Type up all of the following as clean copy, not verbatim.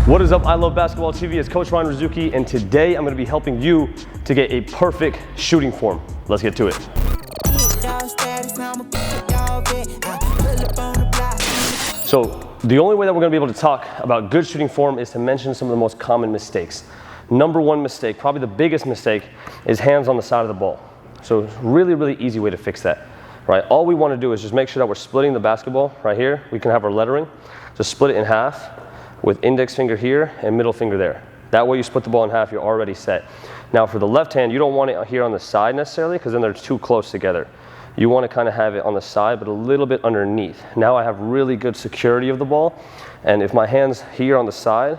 What is up, I Love Basketball TV? It's Coach Ryan Rizuki, and today I'm going to be helping you to get a perfect shooting form. Let's get to it. So the only way that we're going to be able to talk about good shooting form is to mention some of the most common mistakes. Number one mistake, probably the biggest mistake, is hands on the side of the ball. So really easy way to fix that, right? All we want to do is just make sure that we're splitting the basketball right here. We can have our lettering, just split it in half with index finger here and middle finger there. That way you split the ball in half, you're already set. Now for the left hand, you don't want it here on the side necessarily because then they're too close together. You want to kind of have it on the side, but a little bit underneath. Now I have really good security of the ball, and if my hand's here on the side,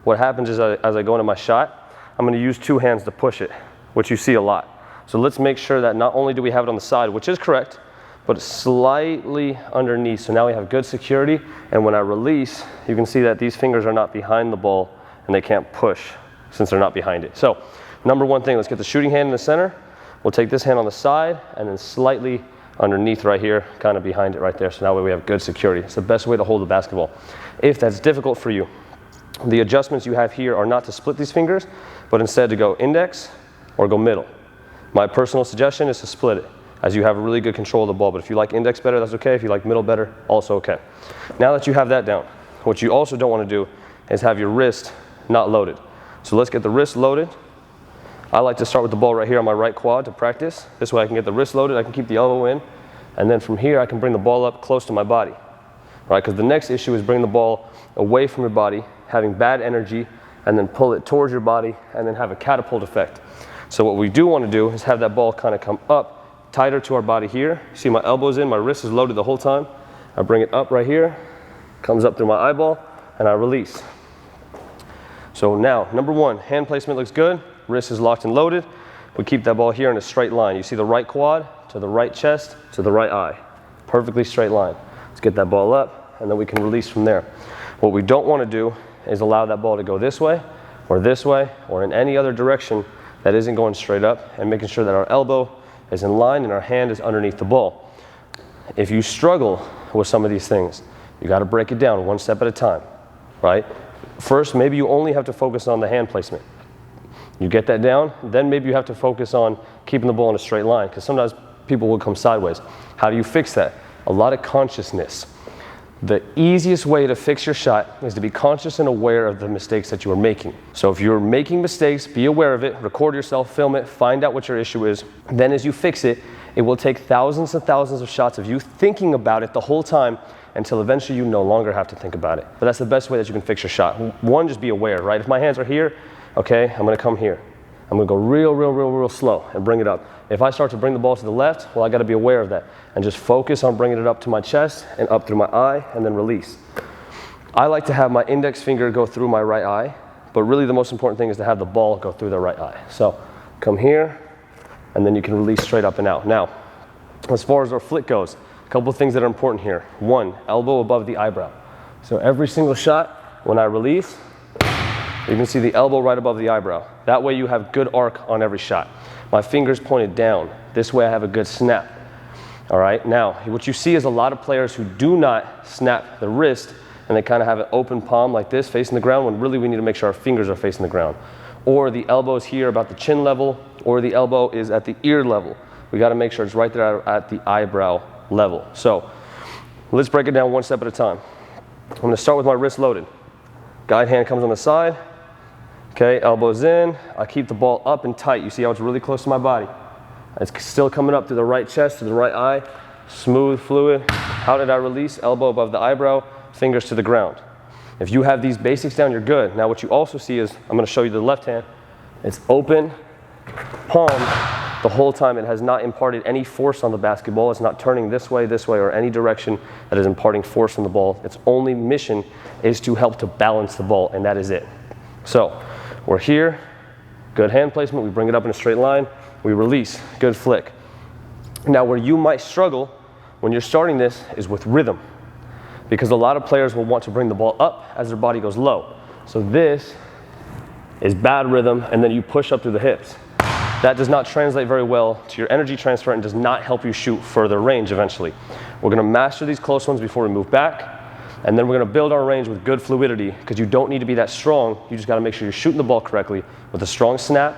what happens is as I go into my shot, I'm going to use two hands to push it, which you see a lot. So let's make sure that not only do we have it on the side, which is correct, but it's slightly underneath. So now we have good security, and when I release, you can see that these fingers are not behind the ball and they can't push since they're not behind it. So number one thing, let's get the shooting hand in the center. We'll take this hand on the side and then slightly underneath right here, kind of behind it right there. So now we have good security. It's the best way to hold the basketball. If that's difficult for you, the adjustments you have here are not to split these fingers, but instead to go index or go middle. My personal suggestion is to split it, as you have really good control of the ball. But if you like index better, that's okay. If you like middle better, also okay. Now that you have that down, what you also don't want to do is have your wrist not loaded. So let's get the wrist loaded. I like to start with the ball right here on my right quad to practice. This way I can get the wrist loaded, I can keep the elbow in, and then from here I can bring the ball up close to my body, right? Because the next issue is bringing the ball away from your body, having bad energy, and then pull it towards your body, and then have a catapult effect. So what we do want to do is have that ball kind of come up tighter to our body here. See my elbow's in, my wrist is loaded the whole time. I bring it up right here, comes up through my eyeball, and I release. So now, number one, hand placement looks good, wrist is locked and loaded. We keep that ball here in a straight line. You see the right quad to the right chest to the right eye. Perfectly straight line. Let's get that ball up, and then we can release from there. What we don't want to do is allow that ball to go this way, or in any other direction that isn't going straight up, and making sure that our elbow is in line and our hand is underneath the ball. If you struggle with some of these things, you got to break it down one step at a time, right? First, maybe you only have to focus on the hand placement. You get that down, then maybe you have to focus on keeping the ball in a straight line, because sometimes people will come sideways. How do you fix that? A lot of consciousness. The easiest way to fix your shot is to be conscious and aware of the mistakes that you are making. So if you're making mistakes, be aware of it, record yourself, film it, find out what your issue is. Then as you fix it, it will take thousands and thousands of shots of you thinking about it the whole time until eventually you no longer have to think about it. But that's the best way that you can fix your shot. One, just be aware, right? If my hands are here, okay, I'm gonna come here. I'm gonna go real slow and bring it up. If I start to bring the ball to the left, well, I gotta be aware of that and just focus on bringing it up to my chest and up through my eye and then release. I like to have my index finger go through my right eye, but really the most important thing is to have the ball go through the right eye. So come here, and then you can release straight up and out. Now, as far as our flick goes, a couple of things that are important here. One, elbow above the eyebrow. So every single shot, when I release, you can see the elbow right above the eyebrow. That way you have good arc on every shot. My fingers pointed down. This way I have a good snap. All right, now what you see is a lot of players who do not snap the wrist and they kind of have an open palm like this facing the ground, when really we need to make sure our fingers are facing the ground. Or the elbow's here about the chin level, or the elbow is at the ear level. We got to make sure it's right there at the eyebrow level. So let's break it down one step at a time. I'm going to start with my wrist loaded. Guide hand comes on the side. Okay, elbows in. I keep the ball up and tight. You see how it's really close to my body. It's still coming up to the right chest, to the right eye. Smooth, fluid. How did I release? Elbow above the eyebrow, fingers to the ground. If you have these basics down, you're good. Now what you also see is, I'm going to show you the left hand. It's open, palm, the whole time. It has not imparted any force on the basketball. It's not turning this way, or any direction that is imparting force on the ball. Its only mission is to help to balance the ball, and that is it. So we're here, good hand placement. We bring it up in a straight line. We release, good flick. Now where you might struggle when you're starting this is with rhythm, because a lot of players will want to bring the ball up as their body goes low. So this is bad rhythm, and then you push up through the hips. That does not translate very well to your energy transfer and does not help you shoot further range eventually. We're going to master these close ones before we move back. And then we're gonna build our range with good fluidity, because you don't need to be that strong. You just gotta make sure you're shooting the ball correctly with a strong snap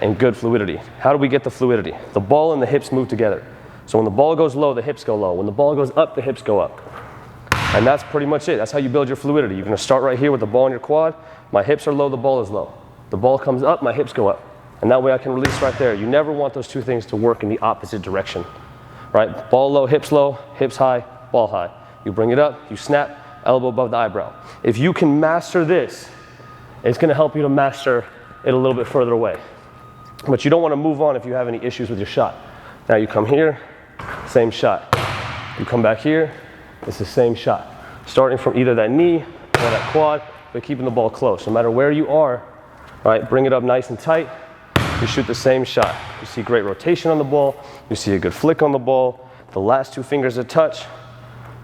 and good fluidity. How do we get the fluidity? The ball and the hips move together. So when the ball goes low, the hips go low. When the ball goes up, the hips go up. And that's pretty much it. That's how you build your fluidity. You're gonna start right here with the ball in your quad. My hips are low, the ball is low. The ball comes up, my hips go up. And that way I can release right there. You never want those two things to work in the opposite direction, right? Ball low, hips high, ball high. You bring it up, you snap, elbow above the eyebrow. If you can master this, it's gonna help you to master it a little bit further away. But you don't wanna move on if you have any issues with your shot. Now you come here, same shot. You come back here, it's the same shot. Starting from either that knee or that quad, but keeping the ball close. No matter where you are, right, bring it up nice and tight. You shoot the same shot. You see great rotation on the ball. You see a good flick on the ball. The last two fingers that touch,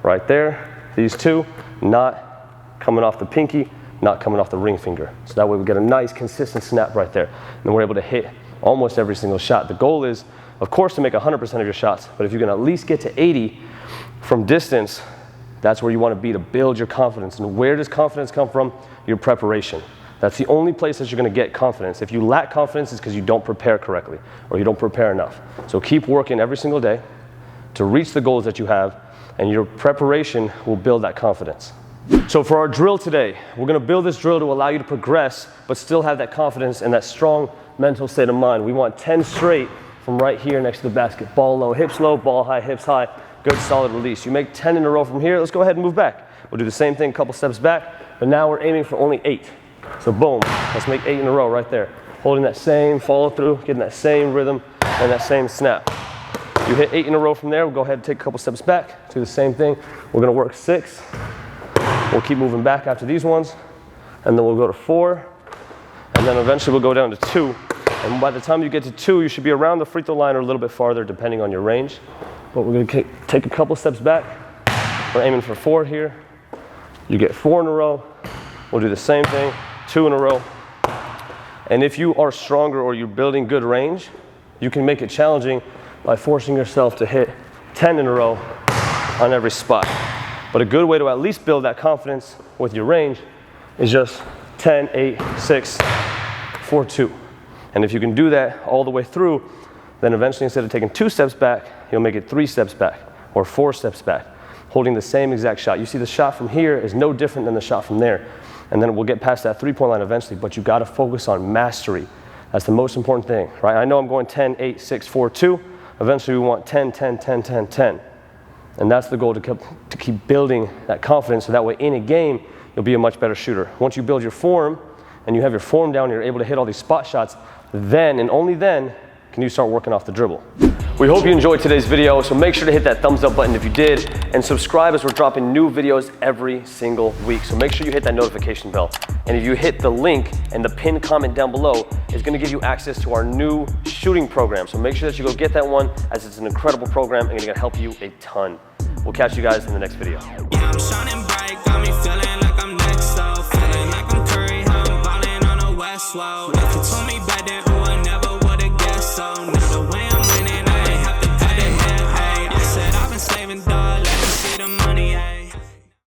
right there. These two, not coming off the pinky, not coming off the ring finger. So that way we get a nice consistent snap right there. And we're able to hit almost every single shot. The goal is, of course, to make 100% of your shots. But if you can at least get to 80 from distance, that's where you want to be to build your confidence. And where does confidence come from? Your preparation. That's the only place that you're going to get confidence. If you lack confidence, it's because you don't prepare correctly or you don't prepare enough. So keep working every single day to reach the goals that you have, and your preparation will build that confidence. So for our drill today, we're going to build this drill to allow you to progress but still have that confidence and that strong mental state of mind. We want 10 straight from right here next to the basket. Ball low, hips low, ball high, hips high. Good solid release. You make 10 in a row from here. Let's go ahead and move back. We'll do the same thing, a couple steps back, but now we're aiming for only 8. So boom, let's make 8 in a row right there. Holding that same follow through, getting that same rhythm and that same snap. You hit 8 in a row from there, we'll go ahead and take a couple steps back, do the same thing. We're gonna work 6. We'll keep moving back after these ones, and then we'll go to 4, and then eventually we'll go down to 2. And by the time you get to 2, you should be around the free throw line or a little bit farther depending on your range. But we're gonna take a couple steps back. We're aiming for 4 here. You get 4 in a row. We'll do the same thing, 2 in a row. And if you are stronger or you're building good range, you can make it challenging by forcing yourself to hit 10 in a row on every spot. But a good way to at least build that confidence with your range is just 10, 8, 6, 4, 2. And if you can do that all the way through, then eventually instead of taking 2 steps back, you'll make it 3 steps back or 4 steps back, holding the same exact shot. You see the shot from here is no different than the shot from there. And then we'll get past that 3-point line eventually, but you gotta focus on mastery. That's the most important thing, right? I know I'm going 10, 8, 6, 4, 2. Eventually we want 10, 10, 10, 10, 10. And that's the goal, to keep building that confidence, so that way in a game, you'll be a much better shooter. Once you build your form and you have your form down, you're able to hit all these spot shots, then and only then can you start working off the dribble. We hope you enjoyed today's video, so make sure to hit that thumbs up button if you did, and subscribe as we're dropping new videos every single week. So make sure you hit that notification bell. And if you hit the link and the pinned comment down below, it's gonna give you access to our new shooting program. So make sure that you go get that one, as it's an incredible program and it's gonna help you a ton. We'll catch you guys in the next video. Yeah, I'm shining bright, got me feeling like I'm next up. Feeling like I'm Curry, how I'm balling on the West Wall.